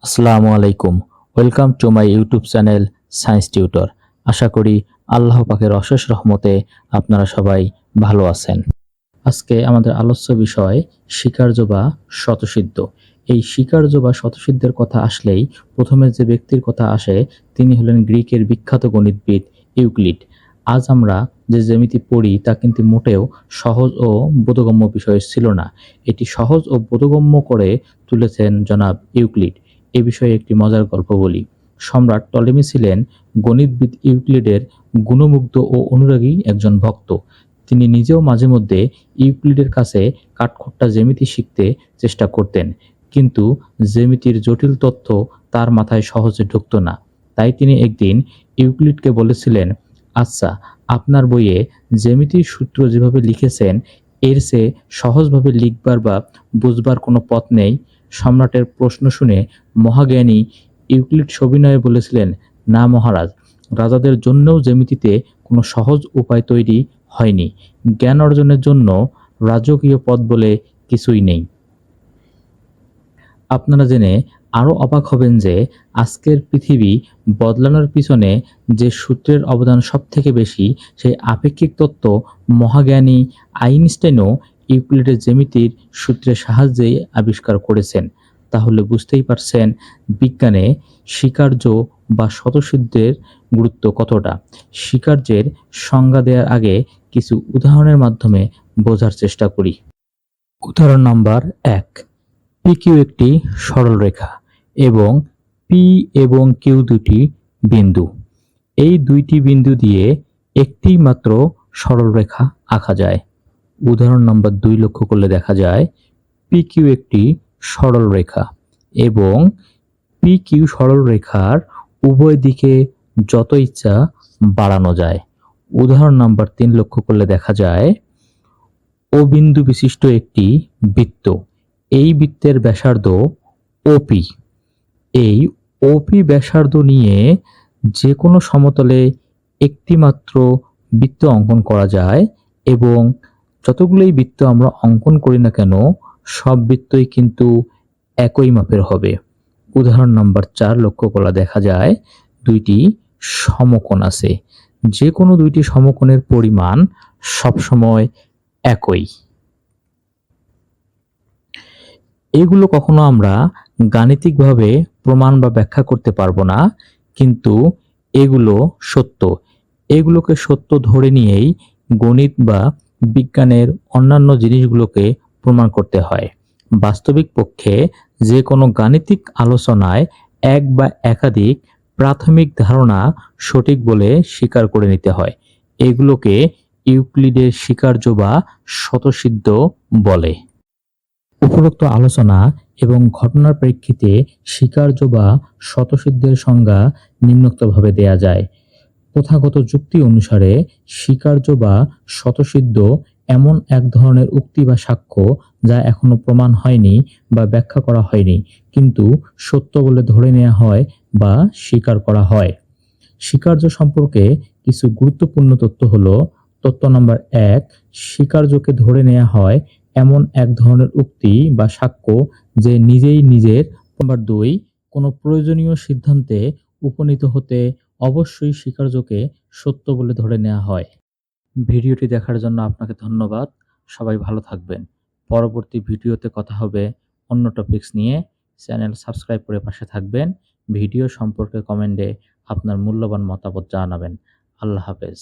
আসসালামু আলাইকুম। Welcome to my YouTube channel science tutor. আশা করি আল্লাহ পাকের অশেষ রহমতে আপনারা সবাই ভালো আছেন। আজকে আমাদের আলোচ্য বিষয় স্বীকার্য বা স্বতঃসিদ্ধ। এই স্বীকার্য বা স্বতঃসিদ্ধের কথা আসলেই প্রথমে যে ব্যক্তির কথা আসে তিনি হলেন গ্রিকের বিখ্যাত গণিতবিদ ইউক্লিড। আজ আমরা যে জ্যামিতি পড়ি তা কিন্তু মোটেও সহজ ও বোধগম্য বিষয় ছিল না। এটি সহজ ও বোধগম্য করে তুলেছেন জনাব ইউক্লিড। এ বিষয়ে একটি মজার গল্প বলি। সম্রাট টলেমি ছিলেন গণিতবিদ ইউক্লিডের গুণমুগ্ধ ও অনুরাগী একজন ভক্ত। তিনি নিজেও মাঝে মধ্যে ইউক্লিডের কাছে কাঠখোট্টা জ্যামিতি শিখতে চেষ্টা করতেন, কিন্তু জ্যামিতির জটিল তথ্য তার মাথায় সহজে ঢুকত না। তাই তিনি একদিন ইউক্লিডকে বলেছিলেন, আচ্ছা, আপনার বইয়ে জ্যামিতির সূত্র যেভাবে লিখেছেন এর চেয়ে সহজভাবে লিখবার বা বুঝবার কোনো পথ নেই? সম্রাটের প্রশ্ন শুনে মহাজ্ঞানী ইউক্লিড সবিনয়ে বলেছিলেন, না মহারাজ, রাজাদের জন্যও জ্যামিতিতে কোনো সহজ উপায় তৈরি হয়নি। জ্ঞান অর্জনের জন্য রাজকীয় পথ বলে কিছুই নেই। আপনারা জেনে আরও অবাক হবেন যে আজকের পৃথিবী বদলানোর পিছনে যে সূত্রের অবদান সবথেকে বেশি, সেই আপেক্ষিক তত্ত্ব মহাজ্ঞানী আইনস্টাইনও ইউক্লিডের জ্যামিতির সূত্রের সাহায্যেই আবিষ্কার করেছেন। তাহলে বুঝতেই পারছেন বিজ্ঞানে স্বীকার্য বা স্বতঃসিদ্ধের গুরুত্ব কতটা। স্বীকার্যের সংজ্ঞা দেওয়ার আগে কিছু উদাহরণের মাধ্যমে বোঝার চেষ্টা করি। উদাহরণ নম্বর 1। PQ একটি সরলরেখা এবং P এবং Q দুটি বিন্দু। এই দুইটি বিন্দু দিয়ে একটি মাত্র সরলরেখা আঁকা যায়। উদাহরণ নম্বর 2 লক্ষ্য করলে দেখা যায় PQ একটি সরলরেখা এবং PQ সরলরেখার উভয় দিকে যত ইচ্ছা বাড়ানো যায়। উদাহরণ নম্বর 3 লক্ষ্য করলে দেখা যায় ও বিন্দু বিশিষ্ট একটি বৃত্ত। এই বৃত্তের ব্যাসার্ধ OP। এই OP ব্যাসার্ধ নিয়ে যে কোনো সমতলে একটি মাত্র বৃত্ত অঙ্কন করা যায় এবং যতগুলোই বৃত্ত আমরা অঙ্কন করি না কেন সব বৃত্তই কিন্তু একই মাপের হবে। উদাহরণ নম্বর 4 লক্ষ্য করা দেখা যায় দুইটি সমকোণ আছে। যে কোনো দুইটি সমকোণের পরিমাণ সবসময় একই। এগুলো কখনো আমরা গাণিতিকভাবে প্রমাণ বা ব্যাখ্যা করতে পারবো না, কিন্তু এগুলো সত্য। এগুলোকে সত্য ধরে নিয়েই গণিত বা বিজ্ঞানের অন্যান্য জিনিসগুলোকে প্রমাণ করতে হয়। বাস্তবিক পক্ষে যে কোনো গাণিতিক আলোচনায় এক বা একাধিক প্রাথমিক ধারণা সঠিক বলে স্বীকার করে নিতে হয়। এগুলোকে ইউক্লিডের স্বীকার্য বা স্বতঃসিদ্ধ বলে। উপরোক্ত আলোচনা এবং ঘটনার প্রেক্ষিতে স্বীকার্য বা স্বতঃসিদ্ধের সংজ্ঞা নিম্নোক্তভাবে দেয়া যায়। প্রথাগত যুক্তি অনুসারে স্বীকার্য বা স্বতঃসিদ্ধ এমন এক ধরনের উক্তি বা সাক্ষ্য যা এখনো প্রমাণ হয়নি বা ব্যাখ্যা করা হয়নি, কিন্তু সত্য বলে ধরে নেওয়া হয় বা স্বীকার করা হয়। স্বীকার্য সম্পর্কে কিছু গুরুত্বপূর্ণ তথ্য হলো: তথ্য নম্বর 1, স্বীকার্যকে ধরে নেওয়া হয় এমন এক ধরনের উক্তি বা সাক্ষ্য যে নিজেই নিজের। নম্বর 2, কোনো প্রয়োজনীয় সিদ্ধান্তে উপনীত হতে অবশ্যই স্বীকার্যকে সত্য বলে ধরে নেওয়া হয়। ভিডিওটি দেখার জন্য আপনাকে ধন্যবাদ। সবাই ভালো থাকবেন। পরবর্তী ভিডিওতে কথা হবে অন্য টপিকস নিয়ে। চ্যানেল সাবস্ক্রাইব করে পাশে থাকবেন। ভিডিও সম্পর্কে কমেন্টে আপনার মূল্যবান মতামত জানাবেন। আল্লাহ হাফেজ।